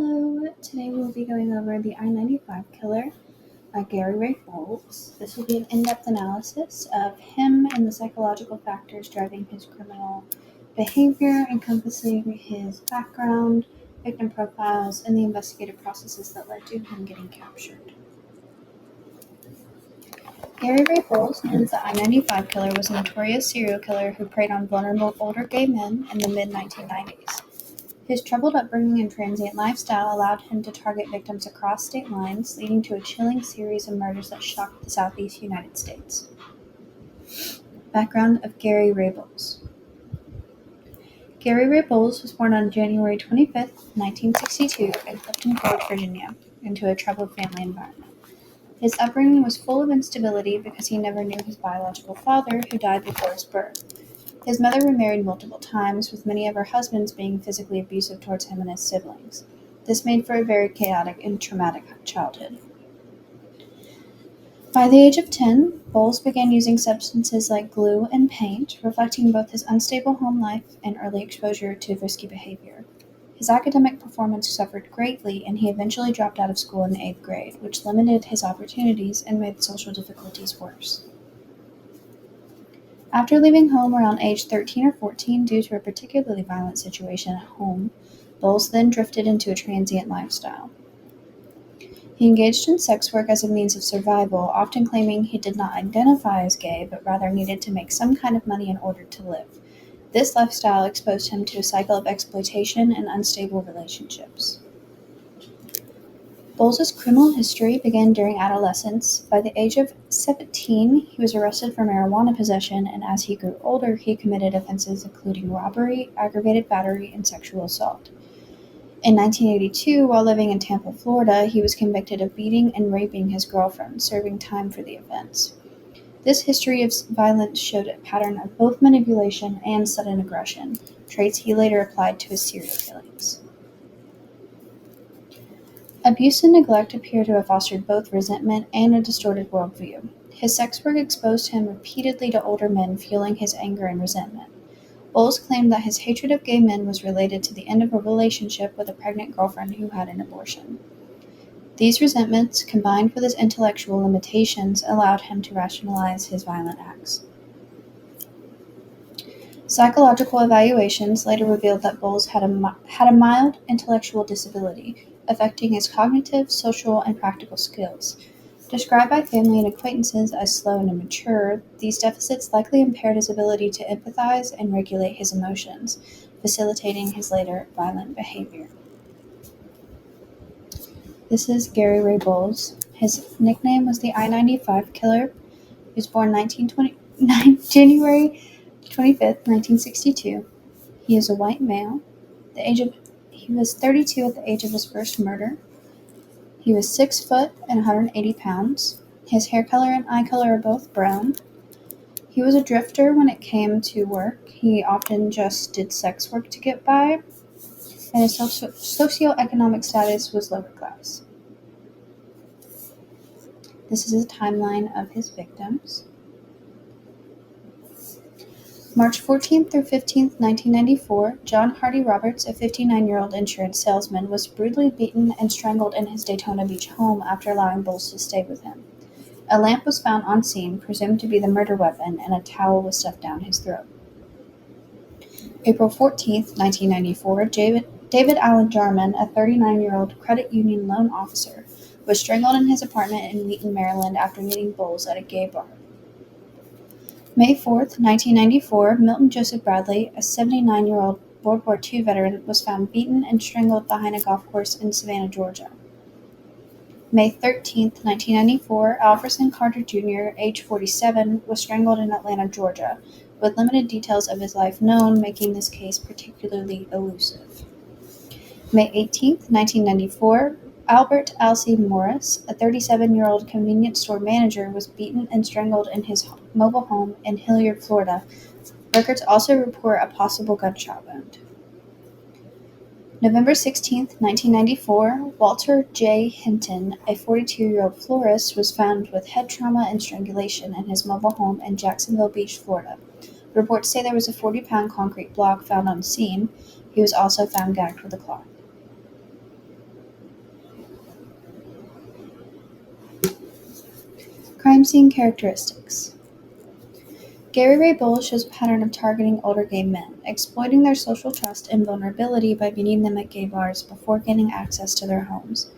Hello, today we'll be going over the I-95 killer by Gary Ray Bowles. This will be an in-depth analysis of him and the psychological factors driving his criminal behavior, encompassing his background, victim profiles, and the investigative processes that led to him getting captured. Gary Ray Bowles, known as the I-95 killer, was a notorious serial killer who preyed on vulnerable older gay men in the mid-1990s. His troubled upbringing and transient lifestyle allowed him to target victims across state lines, leading to a chilling series of murders that shocked the Southeast United States. Background of Gary Ray Bowles. Gary Ray Bowles was born on January 25, 1962, in Clifton Forge, Virginia, into a troubled family environment. His upbringing was full of instability because he never knew his biological father, who died before his birth. His mother remarried multiple times, with many of her husbands being physically abusive towards him and his siblings. This made for a very chaotic and traumatic childhood. By the age of 10, Bowles began using substances like glue and paint, reflecting both his unstable home life and early exposure to risky behavior. His academic performance suffered greatly, and he eventually dropped out of school in the 8th grade, which limited his opportunities and made social difficulties worse. After leaving home around age 13 or 14 due to a particularly violent situation at home, Bowles then drifted into a transient lifestyle. He engaged in sex work as a means of survival, often claiming he did not identify as gay, but rather needed to make some kind of money in order to live. This lifestyle exposed him to a cycle of exploitation and unstable relationships. Bowles' criminal history began during adolescence. By the age of 17, he was arrested for marijuana possession, and as he grew older, he committed offenses including robbery, aggravated battery, and sexual assault. In 1982, while living in Tampa, Florida, he was convicted of beating and raping his girlfriend, serving time for the offense. This history of violence showed a pattern of both manipulation and sudden aggression, traits he later applied to his serial killings. Abuse and neglect appear to have fostered both resentment and a distorted worldview. His sex work exposed him repeatedly to older men, fueling his anger and resentment. Bowles claimed that his hatred of gay men was related to the end of a relationship with a pregnant girlfriend who had an abortion. These resentments, combined with his intellectual limitations, allowed him to rationalize his violent acts. Psychological evaluations later revealed that Bowles had a mild intellectual disability, affecting his cognitive, social, and practical skills. Described by family and acquaintances as slow and immature, these deficits likely impaired his ability to empathize and regulate his emotions, facilitating his later violent behavior. This is Gary Ray Bowles. His nickname was the I-95 Killer. He was born January 25th, 1962. He is a white male. He was 32 at the age of his first murder. He was 6 foot and 180 pounds. His hair color and eye color are both brown. He was a drifter when it came to work. He often just did sex work to get by, and his socioeconomic status was lower class. This is a timeline of his victims. March 14th through 15th, 1994, John Hardy Roberts, a 59-year-old insurance salesman, was brutally beaten and strangled in his Daytona Beach home after allowing Bowles to stay with him. A lamp was found on scene, presumed to be the murder weapon, and a towel was stuffed down his throat. April 14th, 1994, David Allen Jarman, a 39-year-old credit union loan officer, was strangled in his apartment in Wheaton, Maryland after meeting Bowles at a gay bar. May 4th, 1994, Milton Joseph Bradley, a 79-year-old World War II veteran, was found beaten and strangled behind a golf course in Savannah, Georgia. May 13th, 1994, Alverson Carter Jr., age 47, was strangled in Atlanta, Georgia, with limited details of his life known, making this case particularly elusive. May 18th, 1994, Albert Alcee Morris, a 37-year-old convenience store manager, was beaten and strangled in his mobile home in Hilliard, Florida. Records also report a possible gunshot wound. November 16th, 1994, Walter J. Hinton, a 42-year-old florist, was found with head trauma and strangulation in his mobile home in Jacksonville Beach, Florida. Reports say there was a 40-pound concrete block found on scene. He was also found gagged with a cloth. Crime scene characteristics. Gary Ray Bowles shows a pattern of targeting older gay men, exploiting their social trust and vulnerability by meeting them at gay bars before gaining access to their homes.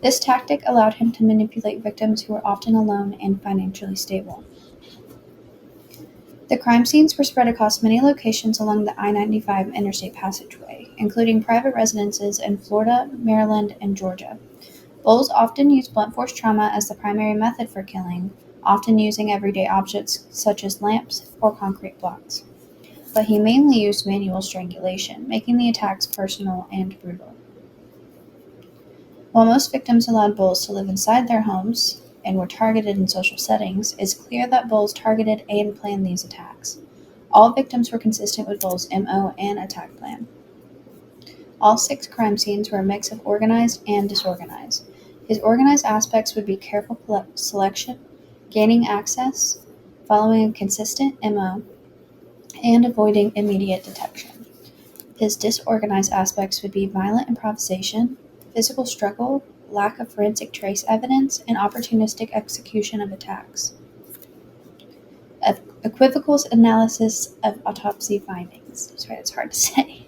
This tactic allowed him to manipulate victims who were often alone and financially stable. The crime scenes were spread across many locations along the I-95 interstate passageway, including private residences in Florida, Maryland, and Georgia. Bowles often used blunt force trauma as the primary method for killing, often using everyday objects such as lamps or concrete blocks. But he mainly used manual strangulation, making the attacks personal and brutal. While most victims allowed Bowles to live inside their homes and were targeted in social settings, it's clear that Bowles targeted and planned these attacks. All victims were consistent with Bowles' MO and attack plan. All 6 crime scenes were a mix of organized and disorganized. His organized aspects would be careful selection, gaining access, following a consistent MO, and avoiding immediate detection. His disorganized aspects would be violent improvisation, physical struggle, lack of forensic trace evidence, and opportunistic execution of attacks. Equivocal analysis of autopsy findings. Sorry, that's hard to say.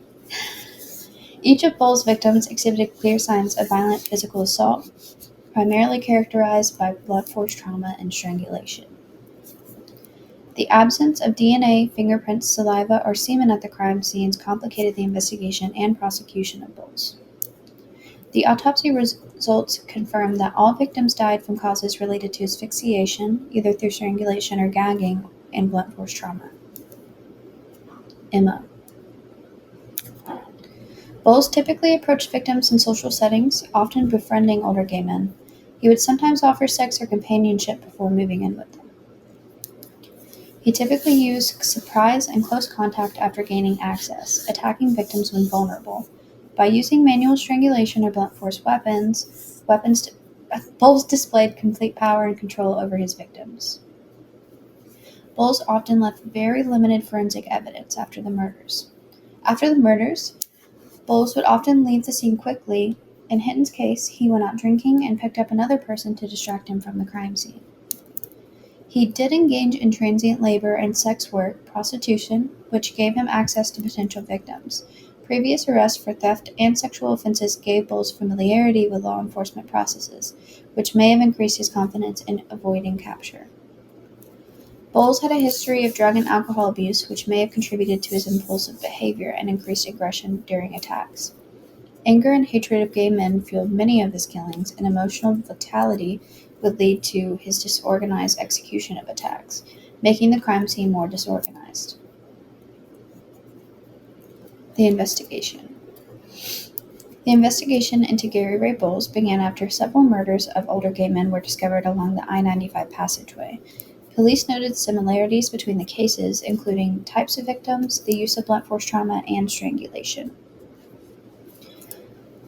Each of Bowles' victims exhibited clear signs of violent physical assault, primarily characterized by blunt force trauma and strangulation. The absence of DNA, fingerprints, saliva, or semen at the crime scenes complicated the investigation and prosecution of Bowles. The autopsy results confirmed that all victims died from causes related to asphyxiation, either through strangulation or gagging, and blunt force trauma. MO. Bowles typically approached victims in social settings, often befriending older gay men. He would sometimes offer sex or companionship before moving in with them. He typically used surprise and close contact after gaining access, attacking victims when vulnerable. By using manual strangulation or blunt force weapons, Bowles displayed complete power and control over his victims. Bowles often left very limited forensic evidence after the murders. After the murders, Bowles would often leave the scene quickly. In Hinton's case, he went out drinking and picked up another person to distract him from the crime scene. He did engage in transient labor and sex work, prostitution, which gave him access to potential victims. Previous arrests for theft and sexual offenses gave Bowles familiarity with law enforcement processes, which may have increased his confidence in avoiding capture. Bowles had a history of drug and alcohol abuse, which may have contributed to his impulsive behavior and increased aggression during attacks. Anger and hatred of gay men fueled many of his killings, and emotional vitality would lead to his disorganized execution of attacks, making the crime scene more disorganized. The investigation. The investigation into Gary Ray Bowles began after several murders of older gay men were discovered along the I-95 passageway. Police noted similarities between the cases, including types of victims, the use of blunt force trauma, and strangulation.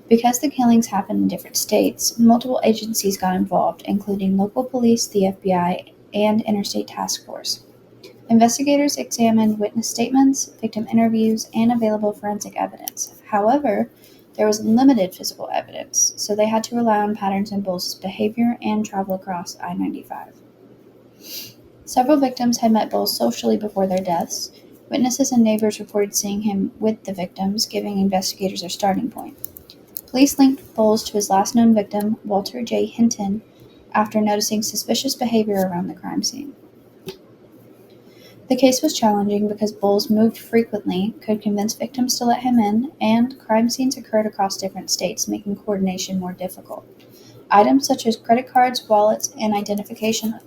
Because the killings happened in different states, multiple agencies got involved, including local police, the FBI, and Interstate Task Force. Investigators examined witness statements, victim interviews, and available forensic evidence. However, there was limited physical evidence, so they had to rely on patterns in Bowles' behavior and travel across I-95. Several victims had met Bowles socially before their deaths. Witnesses and neighbors reported seeing him with the victims, giving investigators their starting point. Police linked Bowles to his last known victim, Walter J. Hinton, after noticing suspicious behavior around the crime scene. The case was challenging because Bowles moved frequently, could convince victims to let him in, and crime scenes occurred across different states, making coordination more difficult. Items such as credit cards, wallets, and identification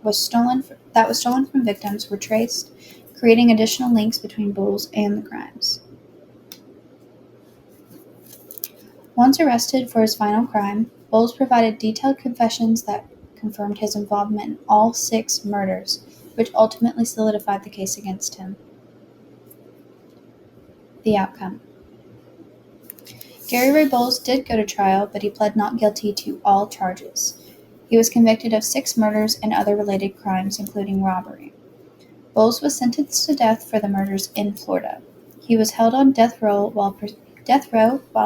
was stolen from victims were traced, creating additional links between Bowles and the crimes. Once arrested for his final crime, Bowles provided detailed confessions that confirmed his involvement in all 6 murders, which ultimately solidified the case against him. The outcome. Gary Ray Bowles did go to trial, but he pled not guilty to all charges. He was convicted of 6 murders and other related crimes, including robbery. Bowles was sentenced to death for the murders in Florida. He was held on death row while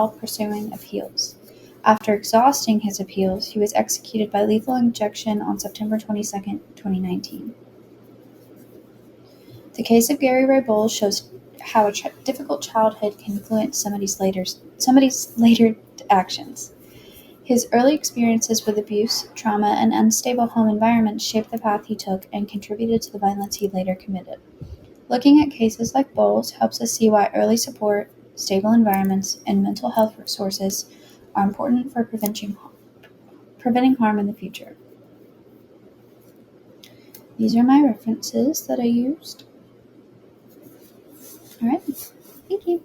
pursuing appeals. After exhausting his appeals, he was executed by lethal injection on September 22, 2019. The case of Gary Ray Bowles shows how a difficult childhood can influence somebody's later actions. His early experiences with abuse, trauma, and unstable home environments shaped the path he took and contributed to the violence he later committed. Looking at cases like Bowles helps us see why early support, stable environments, and mental health resources are important for preventing harm in the future. These are my references that I used. All right, thank you.